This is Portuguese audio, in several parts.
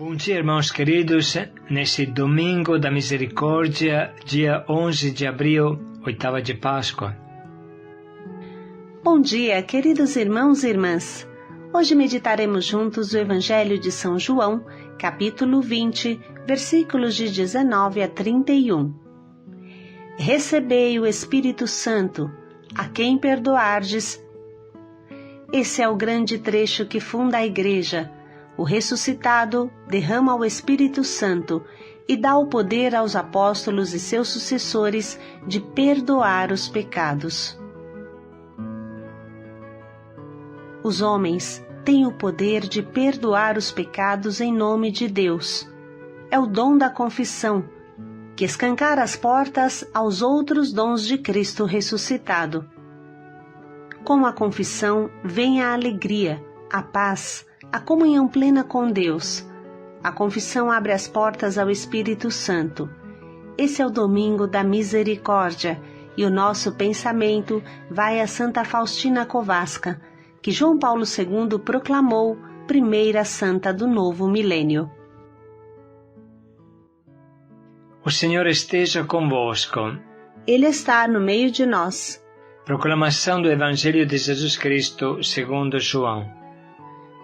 Bom dia, irmãos queridos. Nesse domingo da misericórdia, dia 11 de abril, oitava de Páscoa. Bom dia, queridos irmãos e irmãs. Hoje meditaremos juntos o Evangelho de São João, capítulo 20, versículos de 19 a 31. Recebei o Espírito Santo, a quem perdoardes. Esse é o grande trecho que funda a Igreja. O ressuscitado derrama o Espírito Santo e dá o poder aos apóstolos e seus sucessores de perdoar os pecados. Os homens têm o poder de perdoar os pecados em nome de Deus. É o dom da confissão, que escancara as portas aos outros dons de Cristo ressuscitado. Com a confissão vem a alegria, a paz, a comunhão plena com Deus. A confissão abre as portas ao Espírito Santo. Esse é o domingo da misericórdia e o nosso pensamento vai a Santa Faustina Kowalska, que João Paulo II proclamou primeira santa do novo milênio. O Senhor esteja convosco. Ele está no meio de nós. Proclamação do Evangelho de Jesus Cristo segundo João.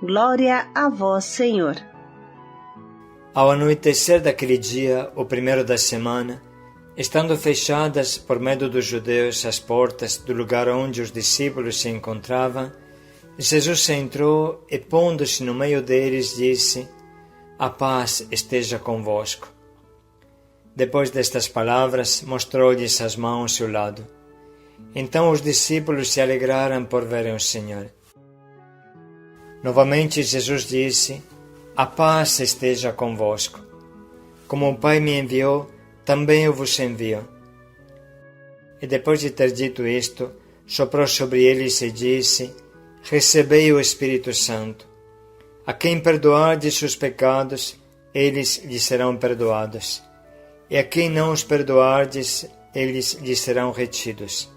Glória a vós, Senhor. Ao anoitecer daquele dia, o primeiro da semana, estando fechadas por medo dos judeus as portas do lugar onde os discípulos se encontravam, Jesus entrou e, pondo-se no meio deles, disse: A paz esteja convosco. Depois destas palavras, mostrou-lhes as mãos e o lado. Então os discípulos se alegraram por verem o Senhor. Novamente Jesus disse: A paz esteja convosco. Como o Pai me enviou, também eu vos envio. E depois de ter dito isto, soprou sobre eles e disse: Recebei o Espírito Santo. A quem perdoardes os pecados, eles lhes serão perdoados. E a quem não os perdoardes, eles lhes serão retidos.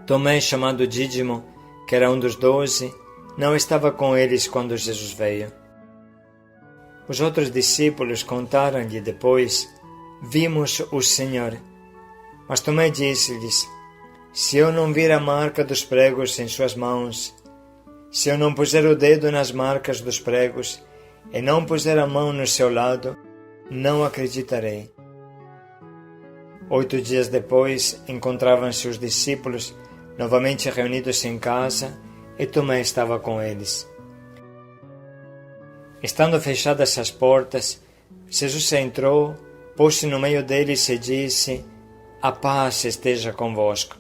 Tomé, chamado Dídimo, que era um dos 12, não estava com eles quando Jesus veio. Os outros discípulos contaram-lhe depois: Vimos o Senhor. Mas Tomé disse-lhes: Se eu não vir a marca dos pregos em suas mãos, se eu não puser o dedo nas marcas dos pregos e não puser a mão no seu lado, não acreditarei. 8 dias depois, encontravam-se os discípulos novamente reunidos em casa, e Tomé estava com eles. Estando fechadas as portas, Jesus entrou, pôs-se no meio deles e disse: A paz esteja convosco.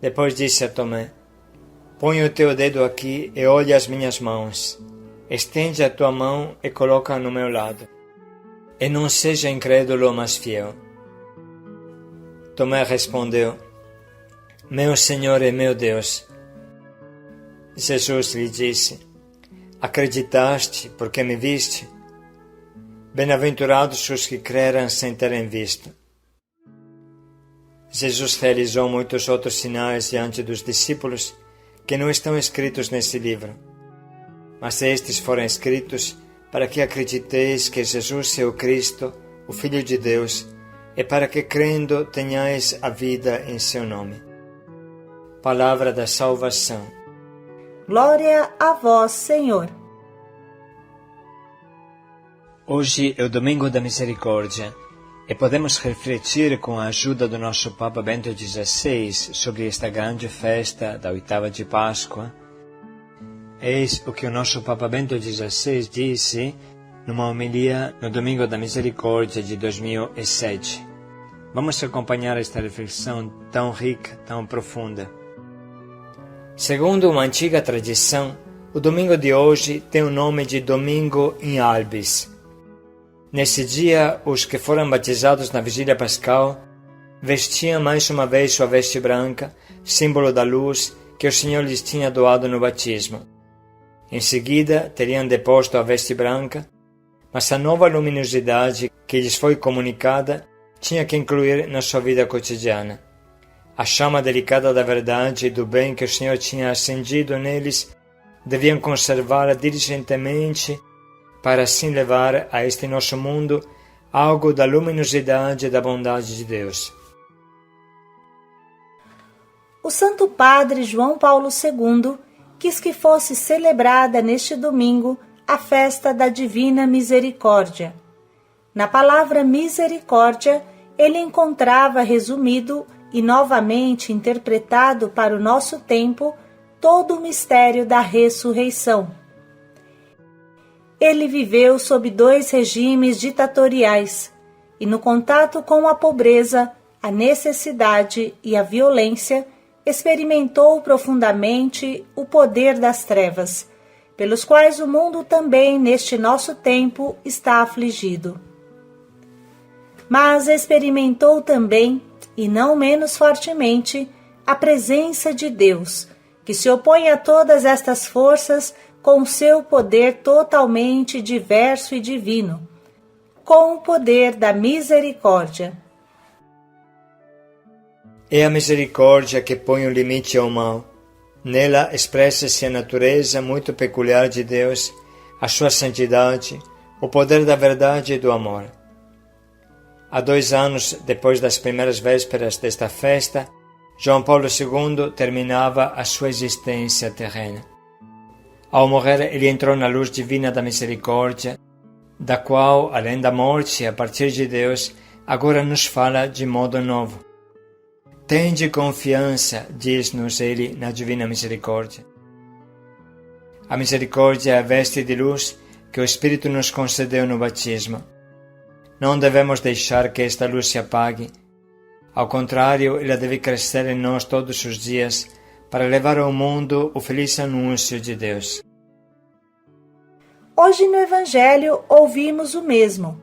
Depois disse a Tomé: Põe o teu dedo aqui e olha as minhas mãos. Estende a tua mão e coloca-a no meu lado. E não seja incrédulo, mas fiel. Tomé respondeu: Meu Senhor e meu Deus. Jesus lhe disse: Acreditaste porque me viste? Bem-aventurados os que creram sem terem visto. Jesus realizou muitos outros sinais diante dos discípulos que não estão escritos nesse livro. Mas estes foram escritos para que acrediteis que Jesus é o Cristo, o Filho de Deus, e para que, crendo, tenhais a vida em seu nome. Palavra da salvação. Glória a vós, Senhor. Hoje é o domingo da misericórdia e podemos refletir com a ajuda do nosso Papa Bento XVI sobre esta grande festa da oitava de Páscoa. Eis o que o nosso Papa Bento XVI disse numa homilia no domingo da misericórdia de 2007. Vamos acompanhar esta reflexão tão rica, tão profunda. Segundo uma antiga tradição, o domingo de hoje tem o nome de Domingo in Albis. Nesse dia, os que foram batizados na vigília pascal vestiam mais uma vez sua veste branca, símbolo da luz que o Senhor lhes tinha doado no batismo. Em seguida, teriam deposto a veste branca, mas a nova luminosidade que lhes foi comunicada tinha que incluir na sua vida cotidiana. A chama delicada da verdade e do bem que o Senhor tinha acendido neles deviam conservá-la diligentemente para assim levar a este nosso mundo algo da luminosidade e da bondade de Deus. O Santo Padre João Paulo II quis que fosse celebrada neste domingo a festa da Divina Misericórdia. Na palavra misericórdia, ele encontrava resumido e novamente interpretado para o nosso tempo todo o mistério da ressurreição. Ele viveu sob 2 regimes ditatoriais e no contato com a pobreza, a necessidade e a violência, experimentou profundamente o poder das trevas, pelos quais o mundo também neste nosso tempo está afligido. Mas experimentou também, e não menos fortemente, a presença de Deus, que se opõe a todas estas forças com o seu poder totalmente diverso e divino, com o poder da misericórdia. É a misericórdia que põe um limite ao mal. Nela expressa-se a natureza muito peculiar de Deus, a sua santidade, o poder da verdade e do amor. Há 2 anos, depois das primeiras vésperas desta festa, João Paulo II terminava a sua existência terrena. Ao morrer, ele entrou na luz divina da misericórdia, da qual, além da morte, a partir de Deus, agora nos fala de modo novo. Tende confiança, diz-nos ele, na divina misericórdia. A misericórdia é a veste de luz que o Espírito nos concedeu no batismo. Não devemos deixar que esta luz se apague. Ao contrário, ela deve crescer em nós todos os dias para levar ao mundo o feliz anúncio de Deus. Hoje no Evangelho ouvimos o mesmo.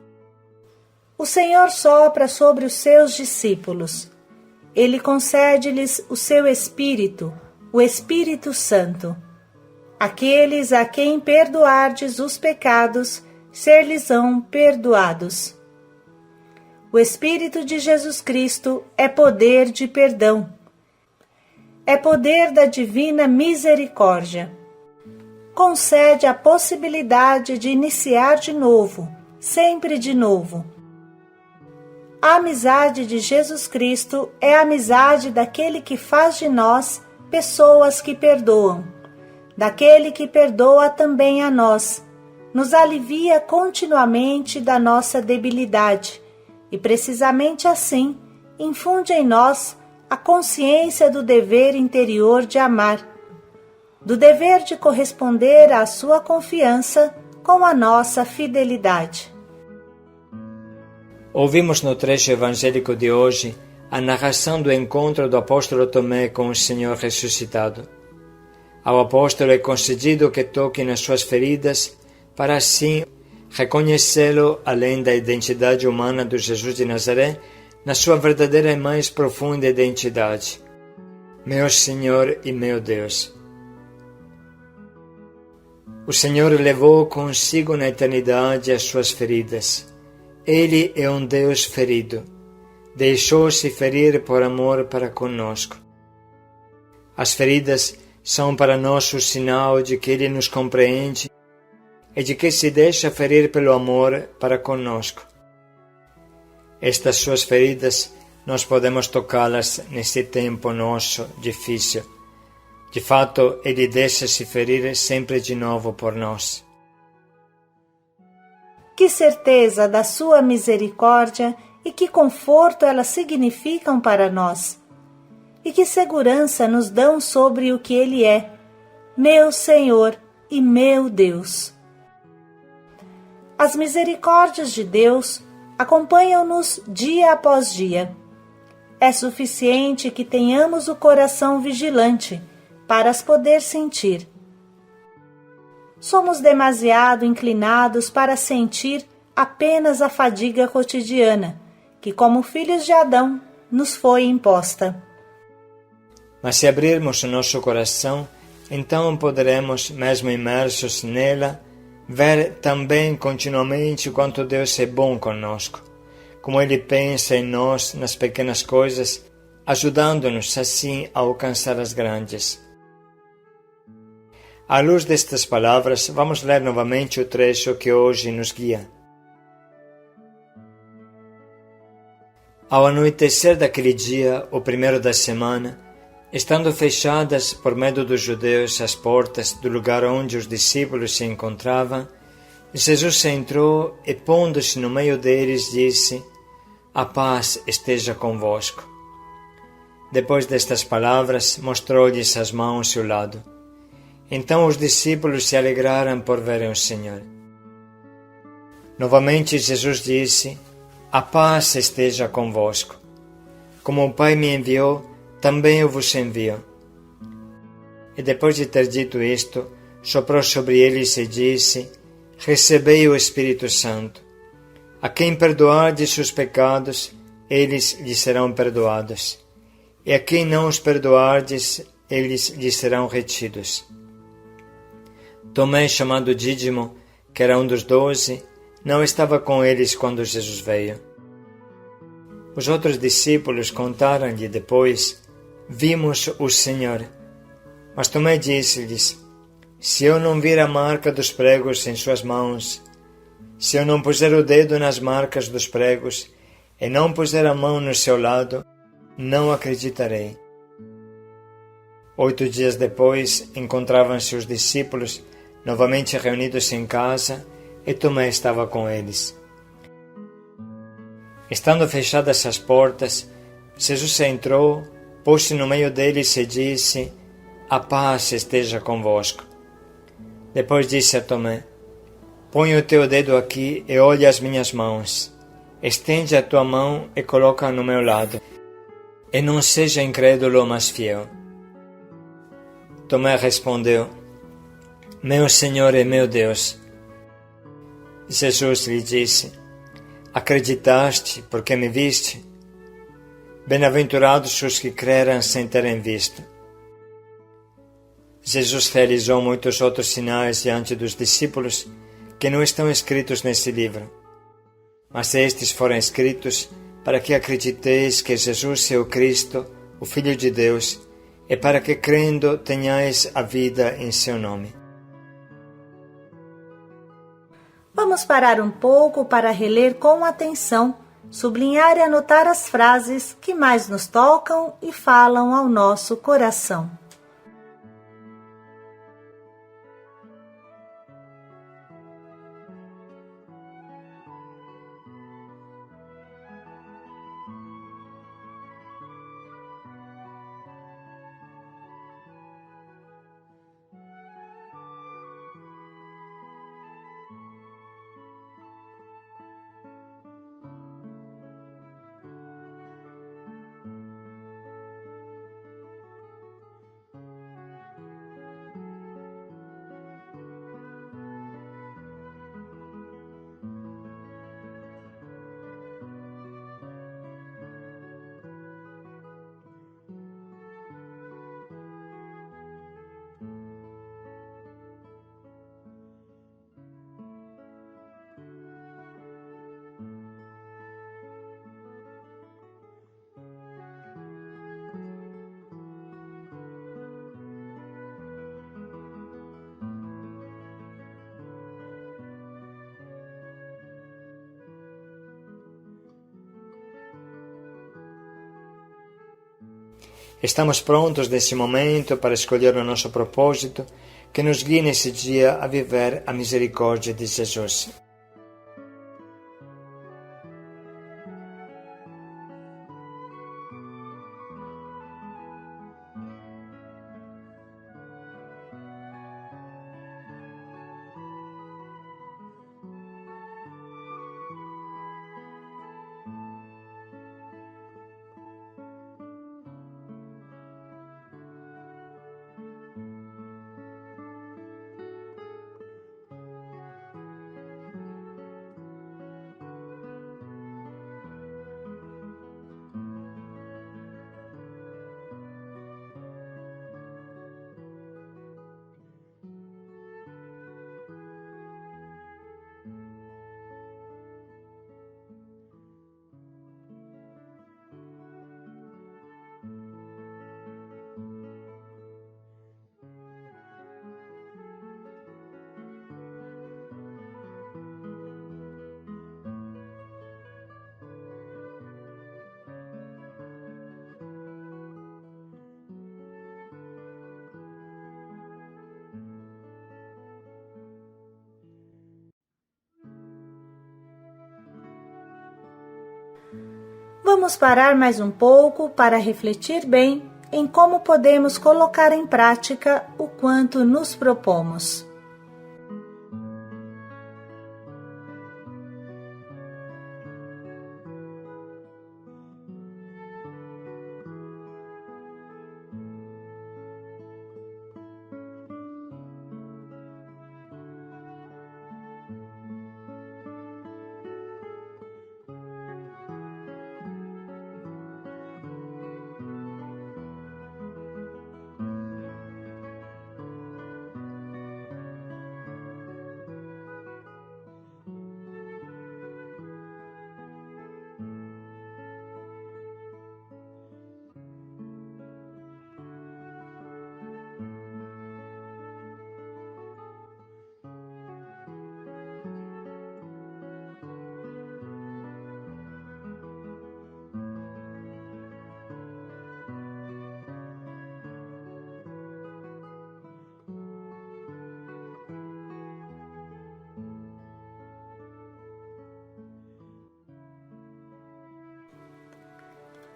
O Senhor sopra sobre os seus discípulos. Ele concede-lhes o seu Espírito, o Espírito Santo. Aqueles a quem perdoardes os pecados, ser-lhes-ão perdoados. O Espírito de Jesus Cristo é poder de perdão. É poder da divina misericórdia. Concede a possibilidade de iniciar de novo, sempre de novo. A amizade de Jesus Cristo é a amizade daquele que faz de nós pessoas que perdoam, daquele que perdoa também a nós, nos alivia continuamente da nossa debilidade e, precisamente assim, infunde em nós a consciência do dever interior de amar, do dever de corresponder à sua confiança com a nossa fidelidade. Ouvimos no trecho evangélico de hoje a narração do encontro do apóstolo Tomé com o Senhor ressuscitado. Ao apóstolo é concedido que toque nas suas feridas para assim reconhecê-lo além da identidade humana do Jesus de Nazaré, na sua verdadeira e mais profunda identidade. Meu Senhor e meu Deus. O Senhor levou consigo na eternidade as suas feridas. Ele é um Deus ferido. Deixou-se ferir por amor para conosco. As feridas são para nós o sinal de que Ele nos compreende e de que se deixa ferir pelo amor para conosco. Estas suas feridas nós podemos tocá-las nesse tempo nosso difícil. De fato, Ele deixa-se ferir sempre de novo por nós. Que certeza da sua misericórdia e que conforto elas significam para nós. E que segurança nos dão sobre o que Ele é, meu Senhor e meu Deus. As misericórdias de Deus acompanham-nos dia após dia. É suficiente que tenhamos o coração vigilante para as poder sentir. Somos demasiado inclinados para sentir apenas a fadiga cotidiana, que, como filhos de Adão, nos foi imposta. Mas se abrirmos o nosso coração, então poderemos, mesmo imersos nela, ver também continuamente o quanto Deus é bom conosco, como Ele pensa em nós nas pequenas coisas, ajudando-nos assim a alcançar as grandes. À luz destas palavras, vamos ler novamente o trecho que hoje nos guia. Ao anoitecer daquele dia, o primeiro da semana, estando fechadas por medo dos judeus as portas do lugar onde os discípulos se encontravam, Jesus entrou e, pondo-se no meio deles, disse: "A paz esteja convosco." Depois destas palavras, mostrou-lhes as mãos e o lado. Então os discípulos se alegraram por verem o Senhor. Novamente Jesus disse: "A paz esteja convosco. Como o Pai me enviou, também eu vos envio." E depois de ter dito isto, soprou sobre eles e disse: "Recebei o Espírito Santo. A quem perdoardes os pecados, eles lhes serão perdoados. E a quem não os perdoardes, eles lhes serão retidos." Tomé, chamado Dídimo, que era um dos 12, não estava com eles quando Jesus veio. Os outros discípulos contaram-lhe depois: "Vimos o Senhor." Mas Tomé disse-lhes: "Se eu não vir a marca dos pregos em suas mãos, se eu não puser o dedo nas marcas dos pregos e não puser a mão no seu lado, não acreditarei." 8 dias depois, encontravam-se os discípulos novamente reunidos em casa, e Tomé estava com eles. Estando fechadas as portas, Jesus entrou, pôs-se no meio deles e disse: "A paz esteja convosco." Depois disse a Tomé: "Põe o teu dedo aqui e olha as minhas mãos. Estende a tua mão e coloca-a no meu lado. E não seja incrédulo, mas fiel." Tomé respondeu: "Meu Senhor e meu Deus." Jesus lhe disse: "Acreditaste porque me viste? Bem-aventurados os que creram sem terem visto." Jesus realizou muitos outros sinais diante dos discípulos que não estão escritos nesse livro. Mas estes foram escritos para que acrediteis que Jesus é o Cristo, o Filho de Deus, e para que, crendo, tenhais a vida em seu nome. Vamos parar um pouco para reler com atenção, sublinhar e anotar as frases que mais nos tocam e falam ao nosso coração. Estamos prontos nesse momento para escolher o nosso propósito que nos guie nesse dia a viver a misericórdia de Jesus. Vamos parar mais um pouco para refletir bem em como podemos colocar em prática o quanto nos propomos.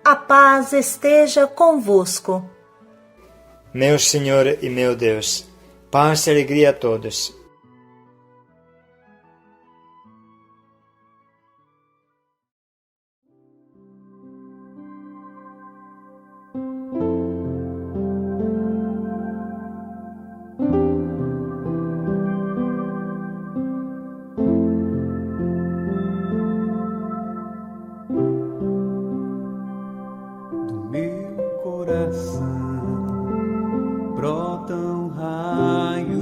A paz esteja convosco. Meu Senhor e meu Deus, paz e alegria a todos. Brotam raios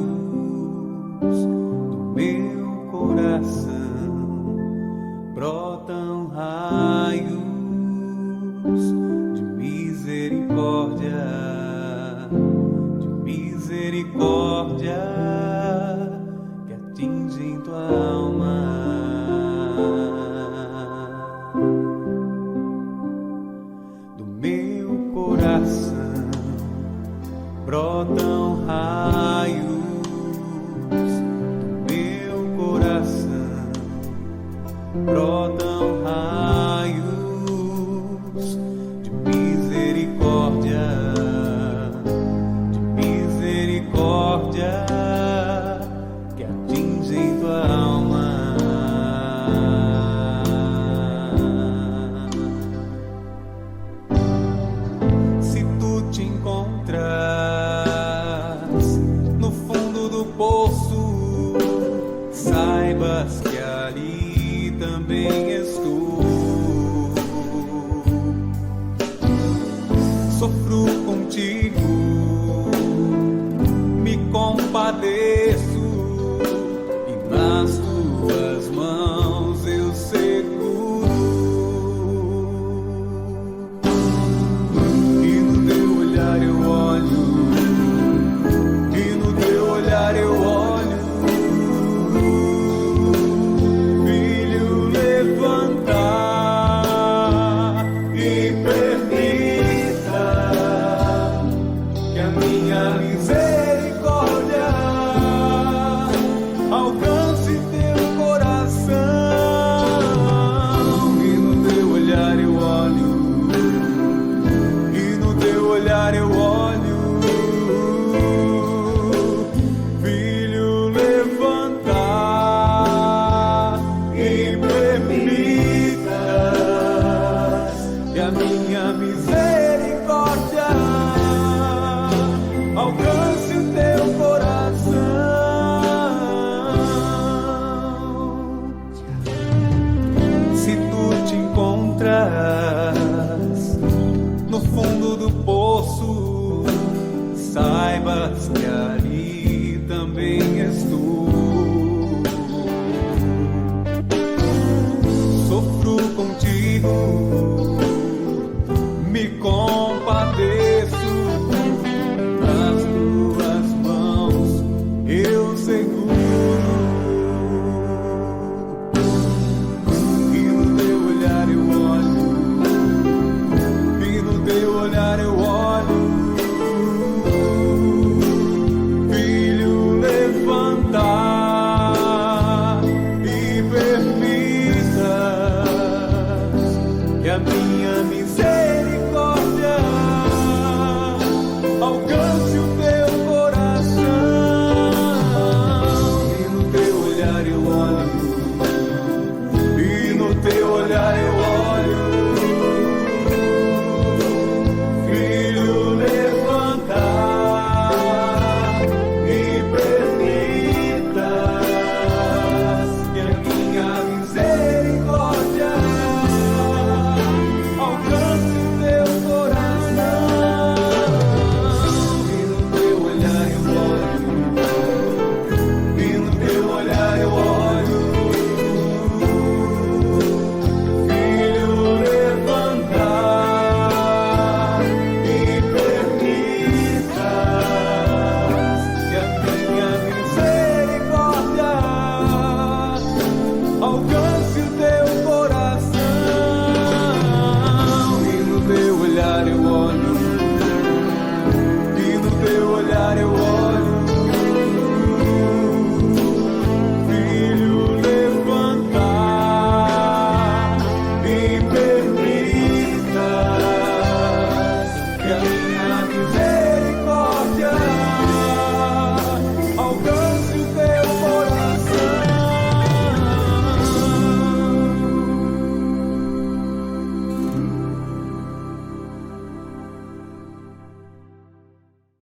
do meu coração, brotam raios de misericórdia, que atingem tua alma. Do meu coração brotam raios do meu coração, brotam raios